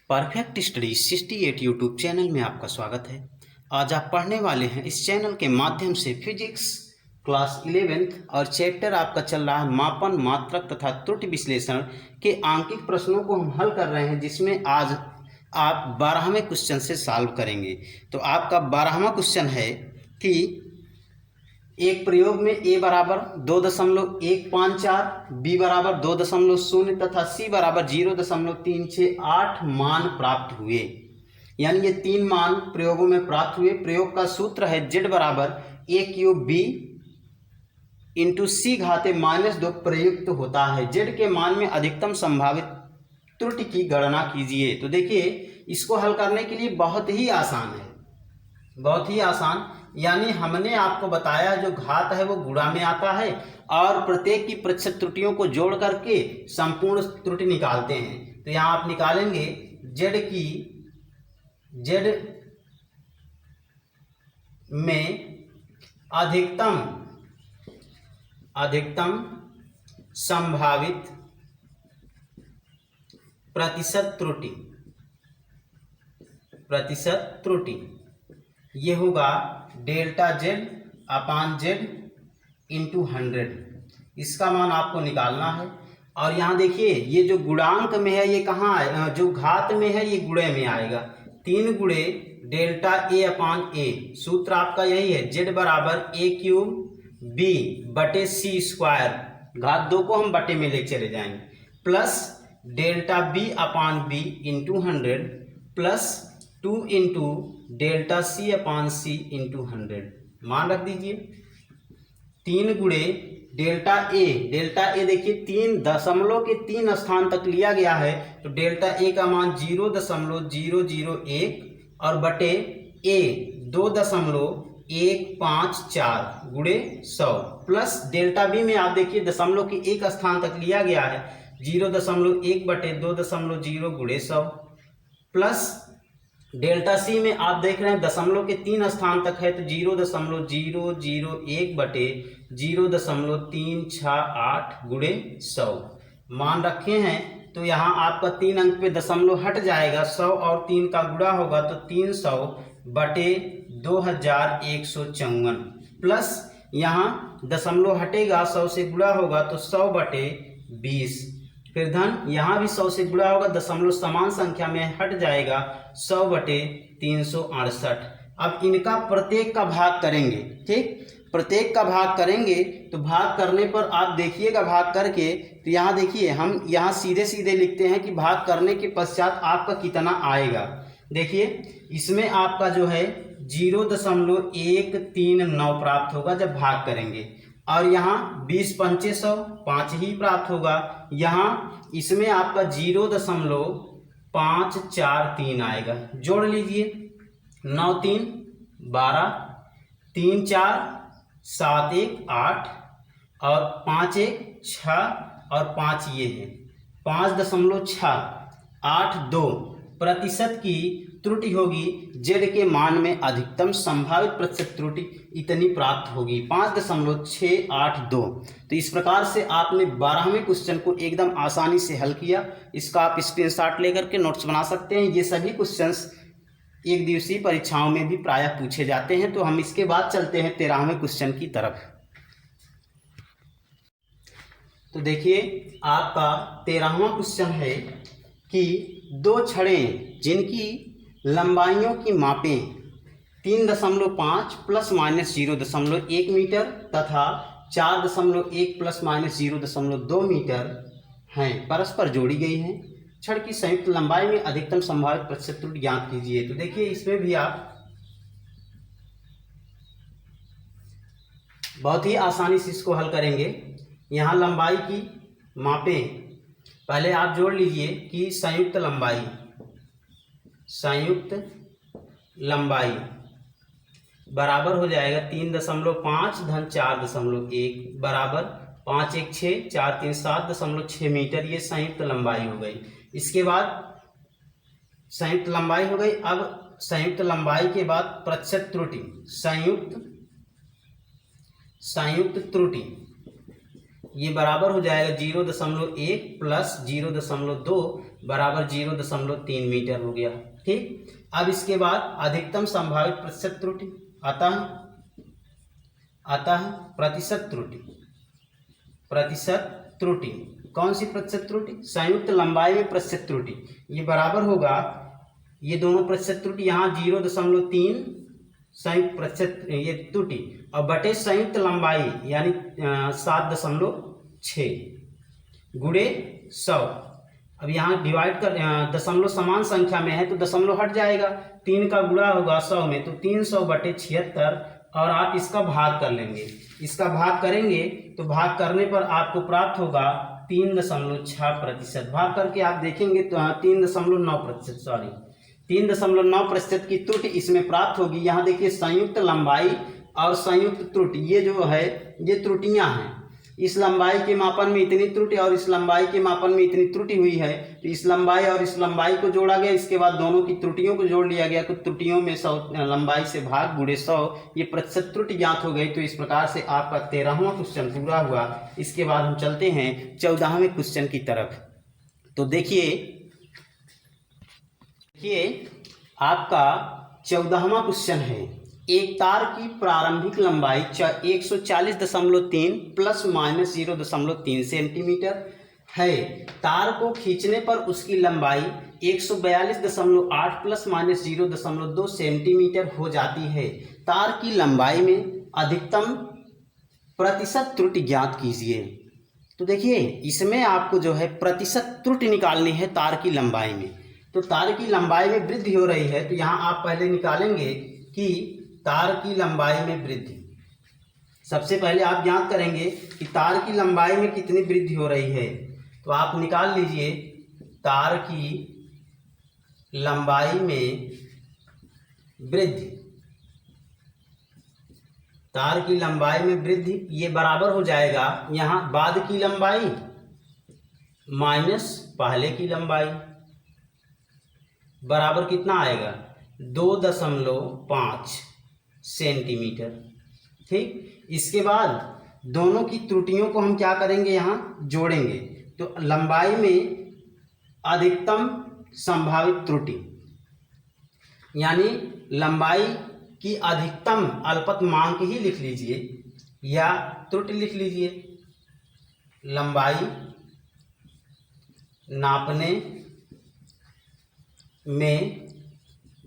Perfect study 68 YouTube channel में आपका स्वागत है। आज आप पढ़ने वाले हैं इस चैनल के माध्यम से फिजिक्स क्लास 11th और चैप्टर आपका चल रहा है मापन, मात्रक तथा त्रुटि विश्लेषण के आंकिक प्रश्नों को हम हल कर रहे हैं, जिसमें आज आप 12वें क्वेश्चन से सॉल्व करेंगे। तो आपका 12वां क्वेश्चन है कि एक प्रयोग में a बराबर 2.154, b बराबर 2.0 तथा c बराबर 0.368 मान प्राप्त हुए। यानी ये तीन मान प्रयोगों में प्राप्त हुए। प्रयोग का सूत्र है z बराबर a³ b इंटू c घाते -2 प्रयुक्त होता है। z के मान में अधिकतम संभावित त्रुटि की गणना कीजिए। तो देखिए, इसको हल करने के लिए बहुत ही आसान है, बहुत ही आसान। यानी हमने आपको बताया जो घात है वो गुणा में आता है और प्रत्येक की प्रतिशत त्रुटियों को जोड़ करके संपूर्ण त्रुटि निकालते हैं। तो यहाँ आप निकालेंगे z में अधिकतम संभावित प्रतिशत त्रुटि ये होगा डेल्टा z अपान z इंटू 100। इसका मान आपको निकालना है। और यहाँ देखिए, ये जो गुणांक में है ये कहाँ है, जो घात में है ये गुणे में आएगा। 3 गुणे डेल्टा a अपान a, सूत्र आपका यही है, z बराबर a³ b बटे c स्क्वायर, घात 2 को हम बटे में ले चले जाएंगे, प्लस डेल्टा b अपान b into 100 plus 2 into delta c अपान c इंटू 100। मान रख दीजिए। 3 गुणे डेल्टा a देखिए 3 दशमलव के 3 स्थान तक लिया गया है, तो डेल्टा a का मान 0.001 और बटे a 2.154 गुणे 100 प्लस डेल्टा b में आप देखिए दशमलव के 1 स्थान तक लिया गया है, 0.1 बटे 2.0 गुणे 100 प्लस डेल्टा सी में आप देख रहे हैं दशमलव के 3 स्थान तक है, तो 0.001 बटे 0.368 गुणे 100 मान रखे हैं। तो यहाँ आपका 3 अंक पे दशमलव हट जाएगा, 100 और 3 का गुणा होगा तो 300 बटे 2154 प्लस यहाँ दशमलव हटेगा, 100 से गुणा होगा तो 100 बटे 20, फिर धन यहाँ भी 100 से गुणा होगा, दशमलव समान संख्या में हट जाएगा, 100 बटे 368। अब इनका प्रत्येक का भाग करेंगे, ठीक, प्रत्येक का भाग करेंगे। तो भाग करने पर आप देखिएगा, भाग करके तो यहाँ देखिए हम यहाँ सीधे सीधे लिखते हैं कि भाग करने के पश्चात आपका कितना आएगा। देखिए इसमें आपका जो है 0.139 प्राप्त होगा जब भाग करेंगे, और यहाँ 20 पंचे 100 5 ही प्राप्त होगा। यहाँ इसमें आपका 0.543 आएगा, जोड़ लीजिए, 9 3 12, 3 4 7 1 8 और 5 1 6 और 5 ये है 5.682 प्रतिशत की त्रुटि होगी। z के मान में अधिकतम संभावित प्रतिशत त्रुटि इतनी प्राप्त होगी, 5.682। तो इस प्रकार से आपने 12वें क्वेश्चन को एकदम आसानी से हल किया। इसका आप स्क्रीनशॉट लेकर के नोट्स बना सकते हैं। ये सभी क्वेश्चंस एक दिवसीय परीक्षाओं में भी प्रायः पूछे जाते हैं। तो हम इसके बाद चलते हैं 13वें क्वेश्चन की तरफ। तो देखिए आपका 13वां क्वेश्चन है कि 2 छड़ें जिनकी लंबाइयों की मापें 3.5 प्लस माइनस 0.1 मीटर तथा 4.1 प्लस माइनस 0.2 मीटर हैं, परस्पर जोड़ी गई हैं। छड़ की संयुक्त लंबाई में अधिकतम संभावित प्रतिशत त्रुटि ज्ञात कीजिए। तो देखिए इसमें भी आप बहुत ही आसानी से इसको हल करेंगे। यहाँ लंबाई की मापें पहले आप जोड़ लीजिए कि संयुक्त लंबाई बराबर हो जाएगा 3.5 धन 4.1 बराबर 5 1 6 4 3 7.6 मीटर। ये संयुक्त लंबाई हो गई। इसके बाद संयुक्त लंबाई हो गई। अब संयुक्त लंबाई के बाद प्रतिशत त्रुटि, संयुक्त त्रुटि ये बराबर हो जाएगा 0.1 प्लस 0.2 बराबर 0.3 मीटर हो गया। ठीक, अब इसके बाद अधिकतम संभावित प्रतिशत त्रुटि आता है प्रतिशत त्रुटि। प्रतिशत त्रुटि कौन सी प्रतिशत त्रुटि? संयुक्त लंबाई में प्रतिशत त्रुटि। ये बराबर होगा, ये दोनों प्रतिशत त्रुटि, यहाँ 0.3 संयुक्त प्रतिशत ये त्रुटि और बटे संयुक्त लंबाई यानी 7.6 गुणे 100। अब यहाँ डिवाइड कर दशमलव समान संख्या में है तो दशमलव हट जाएगा, 3 का गुणा होगा 100 में तो 300/76 और आप इसका भाग कर लेंगे। इसका भाग करेंगे तो भाग करने पर आपको प्राप्त होगा 3.6%। भाग करके आप देखेंगे तो 3.9%, सॉरी 3.9% की त्रुटि इसमें प्राप्त होगी। यहाँ देखिए संयुक्त लंबाई और संयुक्त त्रुटि, ये जो है ये त्रुटियां हैं। इस लंबाई के मापन में इतनी त्रुटि और इस लंबाई के मापन में इतनी त्रुटि हुई है, तो इस लंबाई और इस लंबाई को जोड़ा गया, इसके बाद दोनों की त्रुटियों को जोड़ लिया गया, तो त्रुटियों में 100 लंबाई से भाग गुणे 100, ये प्रतिशत त्रुटि ज्ञात हो गई। तो इस प्रकार से आपका 13वां क्वेश्चन पूरा हुआ। इसके बाद हम चलते हैं 14वें क्वेश्चन की तरफ। तो देखिए आपका 14वां क्वेश्चन है, एक तार की प्रारंभिक लंबाई 140.3 प्लस माइनस 0.3 सेंटीमीटर है। तार को खींचने पर उसकी लंबाई 142.8 प्लस माइनस 0.2 सेंटीमीटर हो जाती है। तार की लंबाई में अधिकतम प्रतिशत त्रुटि ज्ञात कीजिए। तो देखिए इसमें आपको जो है प्रतिशत त्रुटि निकालनी है तार की लंबाई में। तो तार की लंबाई में वृद्धि हो रही है, तो यहाँ आप पहले निकालेंगे कि तार की लंबाई में वृद्धि। सबसे पहले आप ज्ञात करेंगे कि तार की लंबाई में कितनी वृद्धि हो रही है, तो आप निकाल लीजिए तार की लंबाई में वृद्धि। तार की लंबाई में वृद्धि ये बराबर हो जाएगा, यहाँ बाद की लंबाई माइनस पहले की लंबाई बराबर कितना आएगा 2.5 सेंटीमीटर। ठीक, इसके बाद दोनों की त्रुटियों को हम क्या करेंगे, यहाँ जोड़ेंगे। तो लंबाई में अधिकतम संभावित त्रुटि यानी लंबाई की अधिकतम अल्पतमांक ही लिख लीजिए या त्रुटि लिख लीजिए। लंबाई नापने में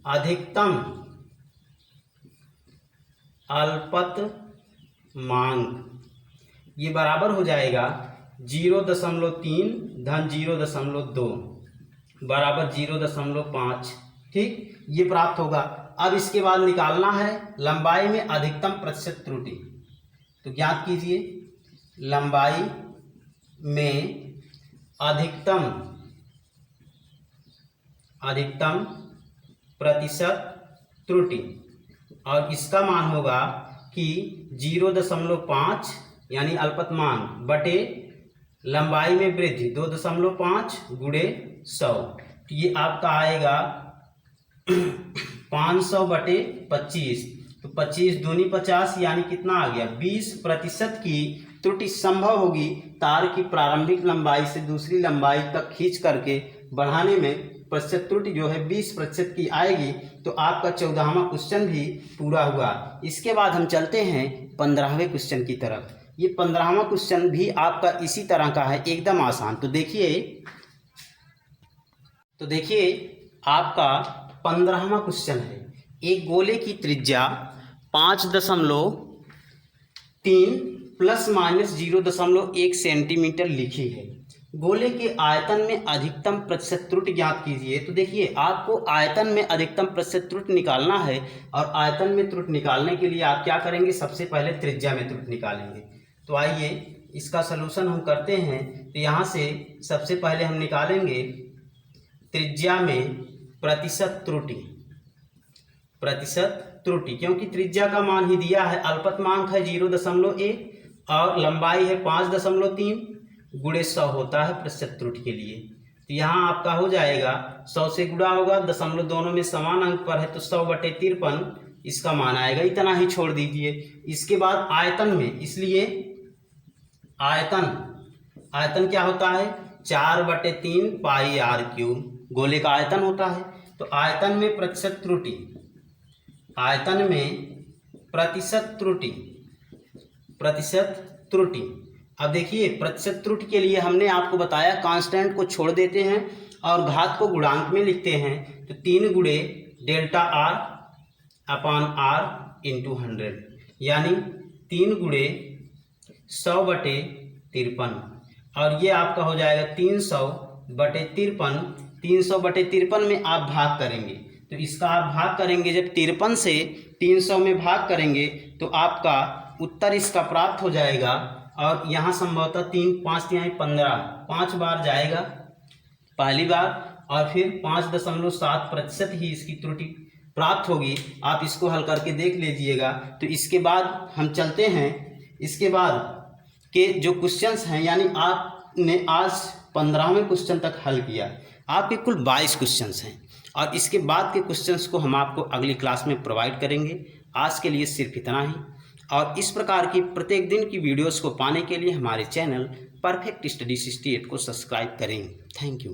अधिकतम अल्पतमांक ये बराबर हो जाएगा 0.3 धन 0.2 बराबर 0.5। ठीक, ये प्राप्त होगा। अब इसके बाद निकालना है लंबाई में अधिकतम प्रतिशत त्रुटि। तो ज्ञात कीजिए लंबाई में अधिकतम प्रतिशत त्रुटि और इसका मान होगा कि 0.5 यानी अल्पतमांक बटे लंबाई में वृद्धि 2.5 गुणे 100। तो ये आपका आएगा 500/25। तो 25 दूनी 50 यानी कितना आ गया 20% की त्रुटि संभव होगी तार की प्रारंभिक लंबाई से दूसरी लंबाई तक खींच करके बढ़ाने में। प्रतिशत त्रुटि जो है 20% की आएगी। तो आपका 14वां क्वेश्चन भी पूरा हुआ। इसके बाद हम चलते हैं 15वें क्वेश्चन की तरफ। ये 15वां क्वेश्चन भी आपका इसी तरह का है, एकदम आसान। तो देखिए आपका 15वां क्वेश्चन है, एक गोले की त्रिज्या 5.3 प्लस माइनस 0.1 सेंटीमीटर लिखी है। गोले के आयतन में अधिकतम प्रतिशत त्रुटि ज्ञात कीजिए। तो देखिए आपको आयतन में अधिकतम प्रतिशत त्रुटि निकालना है और आयतन में त्रुटि निकालने के लिए आप क्या करेंगे, सबसे पहले त्रिज्या में त्रुटि निकालेंगे। तो आइए इसका सलूशन हम करते हैं। तो यहाँ से सबसे पहले हम निकालेंगे त्रिज्या में प्रतिशत त्रुटि, क्योंकि त्रिज्या का मान ही दिया है, अल्पतमांक है 0.1 और लंबाई है 5.3 गुणे 100 होता है प्रतिशत त्रुटि के लिए। तो यहाँ आपका हो जाएगा 100 से गुणा होगा, दशमलव दोनों में समान अंक पर है तो 100/53 इसका मान आएगा। इतना ही छोड़ दीजिए। इसके बाद आयतन में, इसलिए आयतन क्या होता है 4/3 पाई आर क्यूब गोले का आयतन होता है। तो आयतन में प्रतिशत त्रुटि, आयतन में प्रतिशत त्रुटि। अब देखिए प्रतिशत त्रुटि के लिए हमने आपको बताया कांस्टेंट को छोड़ देते हैं और घात को गुणांक में लिखते हैं। तो 3 गुणे delta R upon R into 100, यानी 3 गुणे 100/53, और ये आपका हो जाएगा 300/53। 300/53 में आप भाग करेंगे, तो इसका आप भाग करेंगे जब 53 से 300 में भाग करेंगे तो आपका उत्तर इसका प्राप्त हो जाएगा। और यहाँ संभवतः 3 5 तिहाई 15 5 बार जाएगा पहली बार, और फिर 5.7% ही इसकी त्रुटि प्राप्त होगी। आप इसको हल करके देख लीजिएगा। तो इसके बाद हम चलते हैं, इसके बाद के जो क्वेश्चंस हैं, यानी आपने आज 15वें क्वेश्चन तक हल किया, आपके कुल 22 क्वेश्चंस हैं, और इसके बाद के क्वेश्चंस को हम आपको अगली क्लास में प्रोवाइड करेंगे। आज के लिए सिर्फ इतना ही, और इस प्रकार की प्रत्येक दिन की वीडियोस को पाने के लिए हमारे चैनल परफेक्ट स्टडी 68 को सब्सक्राइब करें। Thank you.